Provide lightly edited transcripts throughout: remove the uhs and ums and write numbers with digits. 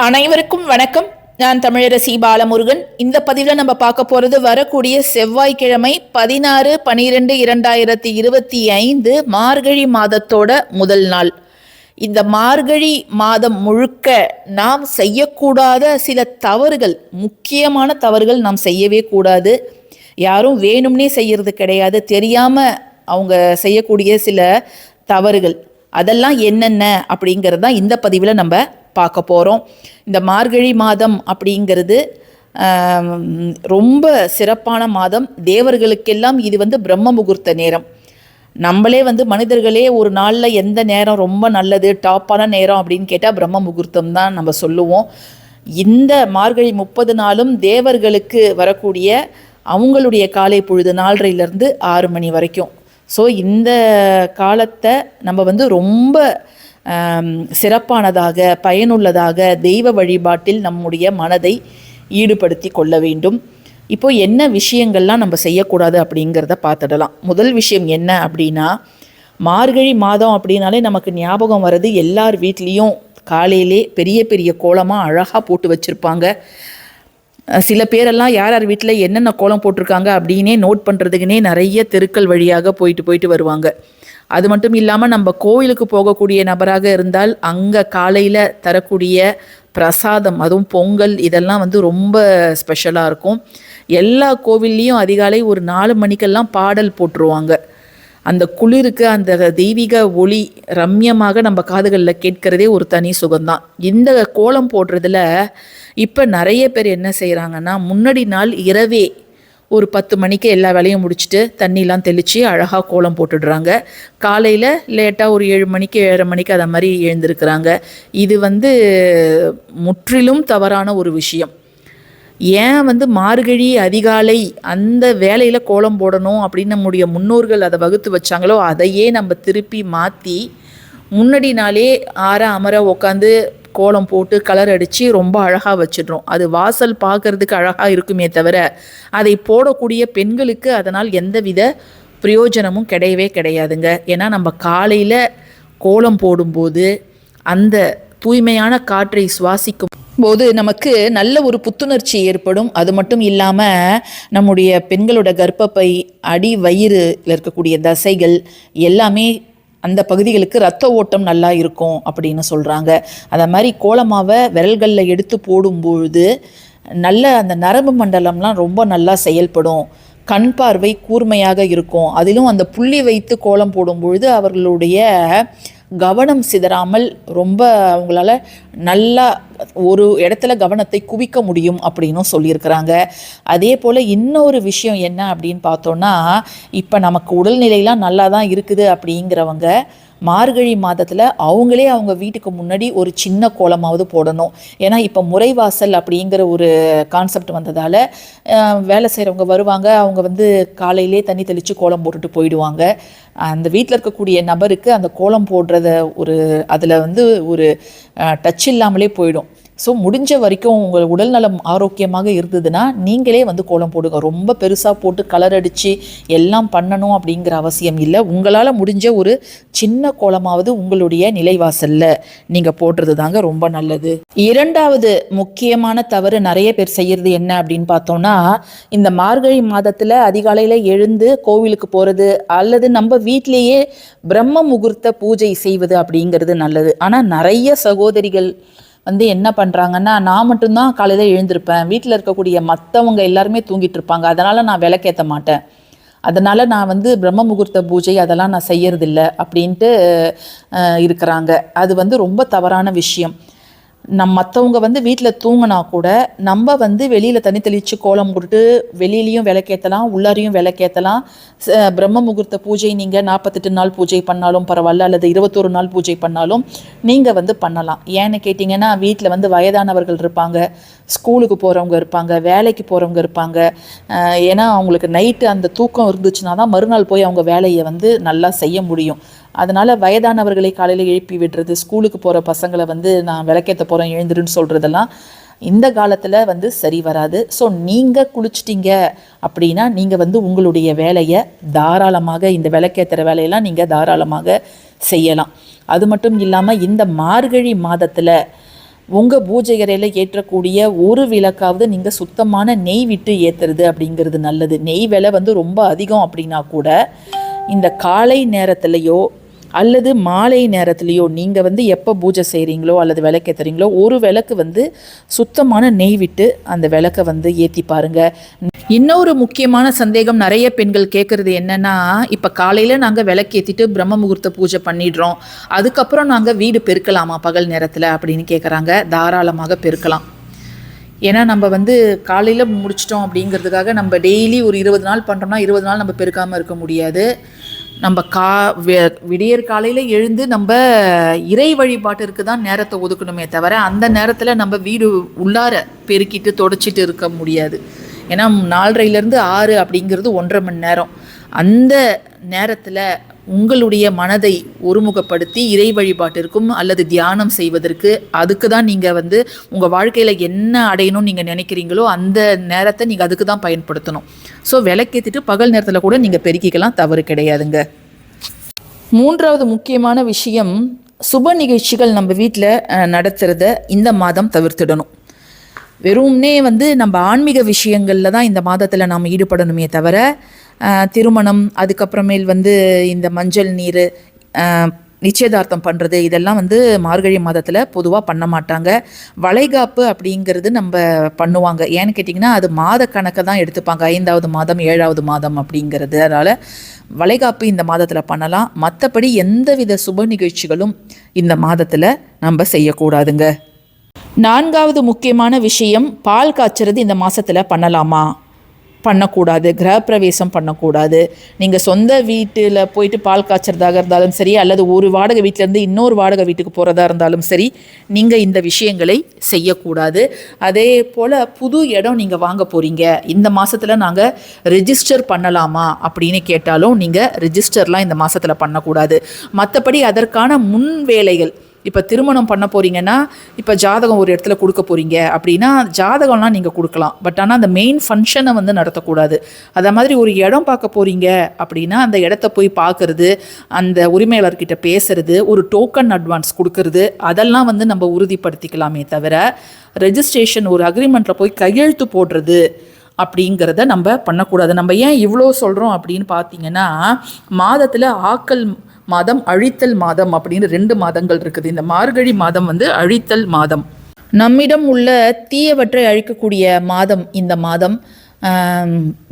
அனைவருக்கும் வணக்கம். நான் தமிழரசி பாலமுருகன். இந்த பதிவில் நம்ம பார்க்க போகிறது வரக்கூடிய செவ்வாய்க்கிழமை 16/12/2025 மார்கழி மாதத்தோட முதல் நாள். இந்த மார்கழி மாதம் முழுக்க நாம் செய்யக்கூடாத சில தவறுகள், முக்கியமான தவறுகள் நாம் செய்யவே கூடாது. யாரும் வேணும்னே செய்யறது கிடையாது, தெரியாமல் அவங்க செய்யக்கூடிய சில தவறுகள், அதெல்லாம் என்னென்ன அப்படிங்கிறது தான் இந்த பதிவில் நம்ம பார்க்க போகிறோம். இந்த மார்கழி மாதம் அப்படிங்கிறது ரொம்ப சிறப்பான மாதம். தேவர்களுக்கெல்லாம் இது பிரம்ம முகூர்த்த நேரம். நம்மளே மனிதர்களே ஒரு நாளில் எந்த நேரம் ரொம்ப நல்லது, டாப்பான நேரம் அப்படின்னு கேட்டால் பிரம்ம முகூர்த்தம் தான் நம்ம சொல்லுவோம். இந்த மார்கழி 30 நாளும் தேவர்களுக்கு வரக்கூடிய அவங்களுடைய காலை பொழுது 4:30லேருந்து 6 மணி வரைக்கும். ஸோ இந்த காலத்தை நம்ம ரொம்ப சிறப்பானதாக, பயனுள்ளதாக, தெய்வ வழிபாட்டில் நம்முடைய மனதை ஈடுபடுத்தி கொள்ள வேண்டும். இப்போது என்ன விஷயங்கள்லாம் நம்ம செய்யக்கூடாது அப்படிங்கிறத பார்த்துடலாம். முதல் விஷயம் என்ன அப்படின்னா, மார்கழி மாதம் அப்படின்னாலே நமக்கு ஞாபகம் வர்றது எல்லார் வீட்லேயும் காலையிலே பெரிய பெரிய கோலமாக அழகாக போட்டு வச்சுருப்பாங்க. சில பேரெல்லாம் யார் யார் வீட்டில் என்னென்ன கோலம் போட்டிருக்காங்க அப்படின்னே நோட் பண்ணுறதுக்குன்னே நிறைய தெருக்கள் வழியாக போயிட்டு வருவாங்க. அது மட்டும் இல்லாமல் நம்ம கோயிலுக்கு போகக்கூடிய நபராக இருந்தால் அங்கே காலையில் தரக்கூடிய பிரசாதம், அதுவும் பொங்கல், இதெல்லாம் ரொம்ப ஸ்பெஷலாக இருக்கும். எல்லா கோவில்லையும் அதிகாலை ஒரு 4 மணிக்கெல்லாம் பாடல் போட்டுருவாங்க. அந்த குளிருக்கு அந்த தெய்வீக ஒளி ரம்யமாக நம்ம காதுகளில் கேட்கிறதே ஒரு தனி சுகம்தான். இந்த கோலம் போடுறதுல இப்போ நிறைய பேர் என்ன செய்கிறாங்கன்னா, முன்னாடி நாள் இரவே ஒரு 10 மணிக்கு எல்லா வேலையும் முடிச்சுட்டு தண்ணிலாம் தெளித்து அழகாக கோலம் போட்டுடுறாங்க. காலையில் லேட்டாக ஒரு 7 மணிக்கு 7:30 மணிக்கு அதை மாதிரி எழுந்திருக்கிறாங்க. இது முற்றிலும் தவறான ஒரு விஷயம். ஏன் மார்கழி அதிகாலை அந்த வேலையில் கோலம் போடணும் அப்படின்னு நம்முடைய முன்னோர்கள் அதை வகுத்து வச்சாங்களோ, அதையே நம்ம திருப்பி மாற்றி முன்னாடி நாளே அமர உட்காந்து கோலம் போட்டு கலர் அடித்து ரொம்ப அழகாக வச்சிடுறோம். அது வாசல் பார்க்குறதுக்கு அழகாக இருக்குமே தவிர அதை போடக்கூடிய பெண்களுக்கு அதனால் எந்தவித பிரயோஜனமும் கிடையவே கிடையாதுங்க. ஏன்னா நம்ம காலையில் கோலம் போடும்போது அந்த தூய்மையான காற்றை சுவாசிக்கும் போது நமக்கு நல்ல ஒரு புத்துணர்ச்சி ஏற்படும். அது மட்டும் இல்லாமல் நம்முடைய பெண்களோட கர்ப்பப்பை, அடி வயிறில் இருக்கக்கூடிய தசைகள் எல்லாமே அந்த பகுதிகளுக்கு ரத்த ஓட்டம் நல்லா இருக்கும் அப்படின்னு சொல்கிறாங்க. அதை மாதிரி கோலமாவை விரல்களில் எடுத்து போடும்பொழுது நல்ல அந்த நரம்பு மண்டலம்லாம் ரொம்ப நல்லா செயல்படும். கண் பார்வை கூர்மையாக இருக்கும். அதிலும் அந்த புள்ளி வைத்து கோலம் போடும்பொழுது அவர்களுடைய கவனம் சிதறாமல் ரொம்ப அவங்களால நல்லா ஒரு இடத்துல கவனத்தை குவிக்க முடியும் அப்படின்னும் சொல்லியிருக்கிறாங்க. அதே போல் இன்னொரு விஷயம் என்ன அப்படின்னு பார்த்தோன்னா, இப்போ நமக்கு உடல்நிலையெல்லாம் நல்லா தான் இருக்குது அப்படிங்கிறவங்க மார்கழி மாதத்தில் அவங்களே அவங்க வீட்டுக்கு முன்னாடி ஒரு சின்ன கோலமாவது போடணும். ஏன்னா இப்போ முறைவாசல் அப்படிங்கிற ஒரு கான்செப்ட் வந்ததால் வேலை செய்கிறவங்க வருவாங்க, அவங்க காலையிலே தண்ணி தெளித்து கோலம் போட்டுட்டு போயிடுவாங்க. அந்த வீட்டில் இருக்கக்கூடிய நபருக்கு அந்த கோலம் போடுறத அதில் ஒரு டச் இல்லாமலே போயிடும். ஸோ முடிஞ்ச வரைக்கும் உங்கள் உடல்நலம் ஆரோக்கியமாக இருந்ததுன்னா நீங்களே கோலம் போடுங்க. ரொம்ப பெருசாக போட்டு கலர் அடித்து எல்லாம் பண்ணணும் அப்படிங்கிற அவசியம் இல்லை. உங்களால் முடிஞ்ச ஒரு சின்ன கோலமாவது உங்களுடைய நிலைவாசலில் நீங்கள் போடுறது தாங்க ரொம்ப நல்லது. இரண்டாவது முக்கியமான தவறு நிறைய பேர் செய்கிறது என்ன அப்படின்னு பார்த்தோன்னா, இந்த மார்கழி மாதத்தில் அதிகாலையில் எழுந்து கோவிலுக்கு போகிறது அல்லது நம்ம வீட்டிலேயே பிரம்ம முகூர்த்த பூஜை செய்வது அப்படிங்கிறது நல்லது. ஆனால் நிறைய சகோதரிகள் என்ன பண்ணுறாங்கன்னா, நான் மட்டும்தான் காலையில் எழுந்திருப்பேன், வீட்டில் இருக்கக்கூடிய மற்றவங்க எல்லாருமே தூங்கிட்டு இருப்பாங்க, அதனால் நான் விளக்கேற்ற மாட்டேன், அதனால் நான் பிரம்ம முகூர்த்த பூஜை அதெல்லாம் நான் செய்யறதில்லை அப்படின்ட்டு இருக்கிறாங்க. அது ரொம்ப தவறான விஷயம். மற்றவங்க வீட்டில் தூங்கினா கூட நம்ம வெளியில் தண்ணி தெளித்து கோலம் போட்டுட்டு வெளியிலையும் விளக்கேற்றலாம், உள்ளாரையும் விளக்கேற்றலாம். பிரம்ம முகூர்த்த பூஜை நீங்கள் 48 நாள் பூஜை பண்ணாலும் பரவாயில்ல, அல்லது 21 நாள் பூஜை பண்ணாலும் நீங்கள் பண்ணலாம். ஏன்னு கேட்டிங்கன்னா, வீட்டில் வயதானவர்கள் இருப்பாங்க, ஸ்கூலுக்கு போகிறவங்க இருப்பாங்க, வேலைக்கு போகிறவங்க இருப்பாங்க. ஏன்னா அவங்களுக்கு நைட்டு அந்த தூக்கம் இருந்துச்சுன்னா தான் மறுநாள் போய் அவங்க வேலையை நல்லா செய்ய முடியும். அதனால் வயதானவர்களை காலையில் எழுப்பி விடுறது, ஸ்கூலுக்கு போகிற பசங்களை நான் விளக்கேற்ற போகிறேன் எழுந்துருன்னு சொல்கிறதெல்லாம் இந்த காலத்தில் சரி வராது. ஸோ நீங்கள் குளிச்சிட்டிங்க அப்படின்னா நீங்கள் உங்களுடைய வேலையை தாராளமாக, இந்த விளக்கேற்றுற வேலையெல்லாம் நீங்கள் தாராளமாக செய்யலாம். அது மட்டும் இல்லாமல் இந்த மார்கழி மாதத்தில் உங்கள் பூஜை அறையில் ஏற்றக்கூடிய ஒரு விளக்காவது நீங்கள் சுத்தமான நெய் விட்டு ஏற்றுறது அப்படிங்கிறது நல்லது. நெய் விலை வந்து ரொம்ப அதிகம் அப்படின்னா கூட இந்த காலை நேரத்துலையோ அல்லது மாலை நேரத்துலையோ நீங்கள் வந்து எப்போ பூஜை செய்கிறீங்களோ அல்லது விளக்கேற்றுறீங்களோ ஒரு விளக்கு வந்து சுத்தமான நெய் விட்டு அந்த விளக்கை வந்து ஏற்றி பாருங்கள். இன்னொரு முக்கியமான சந்தேகம் நிறைய பெண்கள் கேட்குறது என்னென்னா, இப்போ காலையில் நாங்கள் விளக்கேற்றிட்டு பிரம்ம முகூர்த்த பூஜை பண்ணிடுறோம், அதுக்கப்புறம் நாங்கள் வீடு பெருக்கலாமா பகல் நேரத்தில் அப்படின்னு கேட்குறாங்க. தாராளமாக பெருக்கலாம். ஏன்னா நம்ம வந்து காலையில் முடிச்சிட்டோம் அப்படிங்கிறதுக்காக நம்ம டெய்லி ஒரு 20 நாள் பண்ணுறோம்னா 20 நாள் நம்ம பெருக்காமல் இருக்க முடியாது. நம்ம விடியற் காலையில் எழுந்து நம்ம இறை வழிபாட்டிற்கு தான் நேரத்தை ஒதுக்கணுமே தவிர அந்த நேரத்தில் நம்ம வீடு உள்ளார பெருக்கிட்டு தொடச்சிட்டு இருக்க முடியாது. ஏன்னா 4:30லேருந்து 6 அப்படிங்கிறது 1.5 மணி நேரம். அந்த நேரத்தில் உங்களுடைய மனதை ஒருமுகப்படுத்தி இறை வழிபாட்டிற்கும் அல்லது தியானம் செய்வதற்கு அதுக்கு தான் நீங்கள் வந்து உங்கள் வாழ்க்கையில் என்ன அடையணும்னு நீங்கள் நினைக்கிறீங்களோ அந்த நேரத்தை நீங்கள் அதுக்கு தான் பயன்படுத்தணும். ஸோ விளக்கேற்றிட்டு பகல் நேரத்தில் கூட நீங்கள் பெருக்கிக்கலாம், தவறு கிடையாதுங்க. 3வது முக்கியமான விஷயம், சுப நிகழ்ச்சிகள் நம்ம வீட்டில் நடத்துகிறத இந்த மாதம் தவிர்த்திடணும். வெறும்னே வந்து நம்ம ஆன்மீக விஷயங்களில் தான் இந்த மாதத்தில் நாம் ஈடுபடணுமே தவிர திருமணம், அதுக்கப்புறமேல் வந்து இந்த மஞ்சள் நீர், நிச்சயதார்த்தம் பண்ணுறது இதெல்லாம் வந்து மார்கழி மாதத்தில் பொதுவாக பண்ண மாட்டாங்க. வளைகாப்பு அப்படிங்கிறது நம்ம பண்ணுவாங்க. ஏன்னு கேட்டிங்கன்னா அது மாத கணக்கை தான் எடுத்துப்பாங்க, 5வது மாதம் 7வது மாதம் அப்படிங்கிறது. அதனால் வளைகாப்பு இந்த மாதத்தில் பண்ணலாம். மற்றபடி எந்தவித சுப நிகழ்ச்சிகளும் இந்த மாதத்தில் நம்ம செய்யக்கூடாதுங்க. 4வது முக்கியமான விஷயம், பால் காய்ச்சறது இந்த மாதத்தில் பண்ணலாமா? பண்ணக்கூடாது. கிரகப்பிரவேசம் பண்ணக்கூடாது. நீங்கள் சொந்த வீட்டில் போயிட்டு பால் காய்ச்சறதாக இருந்தாலும் சரி, அல்லது ஒரு வாடகை வீட்டிலேருந்து இன்னொரு வாடகை வீட்டுக்கு போகிறதா இருந்தாலும் சரி, நீங்கள் இந்த விஷயங்களை செய்யக்கூடாது. அதே போல் புது இடம் நீங்கள் வாங்க போகிறீங்க, இந்த மாதத்தில் நாங்கள் ரெஜிஸ்டர் பண்ணலாமா அப்படின்னு கேட்டாலும் நீங்கள் ரெஜிஸ்டர்லாம் இந்த மாதத்தில் பண்ணக்கூடாது. மற்றபடி அதற்கான முன் வேலைகள், இப்போ திருமணம் பண்ண போகிறீங்கன்னா இப்போ ஜாதகம் ஒரு இடத்துல கொடுக்க போகிறீங்க அப்படின்னா ஜாதகம்லாம் நீங்கள் கொடுக்கலாம். பட் ஆனால் அந்த மெயின் ஃபங்க்ஷனை வந்து நடத்தக்கூடாது. அதே மாதிரி ஒரு இடம் பார்க்க போகிறீங்க அப்படின்னா அந்த இடத்த போய் பார்க்குறது, அந்த உரிமையாளர்கிட்ட பேசுறது, ஒரு டோக்கன் அட்வான்ஸ் கொடுக்கறது, அதெல்லாம் வந்து நம்ம உறுதிப்படுத்திக்கலாமே தவிர ரெஜிஸ்ட்ரேஷன் ஒரு அக்ரிமெண்ட்டில் போய் கையெழுத்து போடுறது அப்படிங்கிறத நம்ம பண்ணக்கூடாது. நம்ம ஏன் இவ்வளோ சொல்கிறோம் அப்படின்னு பார்த்தீங்கன்னா, மாதத்தில் ஆக்கல் மாதம், அழித்தல் மாதம் அப்படின்னு 2 மாதங்கள் இருக்குது. இந்த மார்கழி மாதம் வந்து அழித்தல் மாதம். நம்மிடம் உள்ள தீயவற்றை அழிக்கக்கூடிய மாதம் இந்த மாதம்.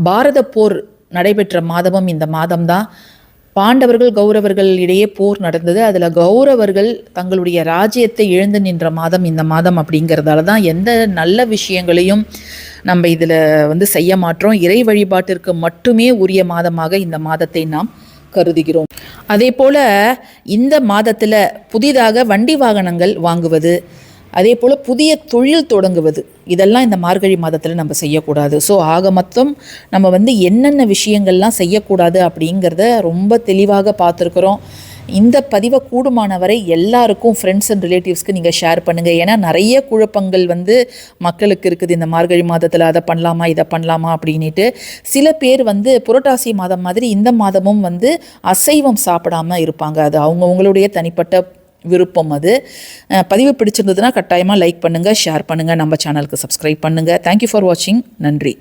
பாரத போர் நடைபெற்ற மாதமும் இந்த மாதம்தான். பாண்டவர்கள் கௌரவர்கள் இடையே போர் நடந்தது. அதில் கௌரவர்கள் தங்களுடைய ராஜ்யத்தை இழந்து நின்ற மாதம் இந்த மாதம் அப்படிங்கிறதால தான் எந்த நல்ல விஷயங்களையும் நம்ம இதில் வந்து செய்ய மாட்டோம். இறை வழிபாட்டிற்கு மட்டுமே உரிய மாதமாக இந்த மாதத்தை நாம் கருதுகிறோம். அதே போல் இந்த மாதத்தில் புதிதாக வண்டி வாகனங்கள் வாங்குவது, அதே போல் புதிய தொழில் தொடங்குவது, இதெல்லாம் இந்த மார்கழி மாதத்தில் நம்ம செய்யக்கூடாது. ஸோ ஆக மொத்தம் நம்ம வந்து என்னென்ன விஷயங்கள்லாம் செய்யக்கூடாது அப்படிங்கிறத ரொம்ப தெளிவாக பார்த்துருக்குறோம். இந்த பதிவை கூடுமானவரை எல்லாருக்கும் ஃப்ரெண்ட்ஸ் அண்ட் ரிலேட்டிவ்ஸ்க்கு நீங்கள் ஷேர் பண்ணுங்கள். ஏன்னா நிறைய குழப்பங்கள் வந்து மக்களுக்கு இருக்குது இந்த மார்கழி மாதத்தில், அதை பண்ணலாமா இதை பண்ணலாமா அப்படின்ட்டு. சில பேர் வந்து புரட்டாசி மாதம் மாதிரி இந்த மாதமும் வந்து அசைவம் சாப்பிடாமல் இருப்பாங்க. அது அவங்கவுங்களுடைய தனிப்பட்ட விருப்பம். அது பதிவு பிடிச்சிருந்ததுன்னா கட்டாயமாக லைக் பண்ணுங்கள், ஷேர் பண்ணுங்கள், நம்ம சேனலுக்கு சப்ஸ்கிரைப் பண்ணுங்கள். தேங்க்யூ ஃபார் வாட்சிங். நன்றி.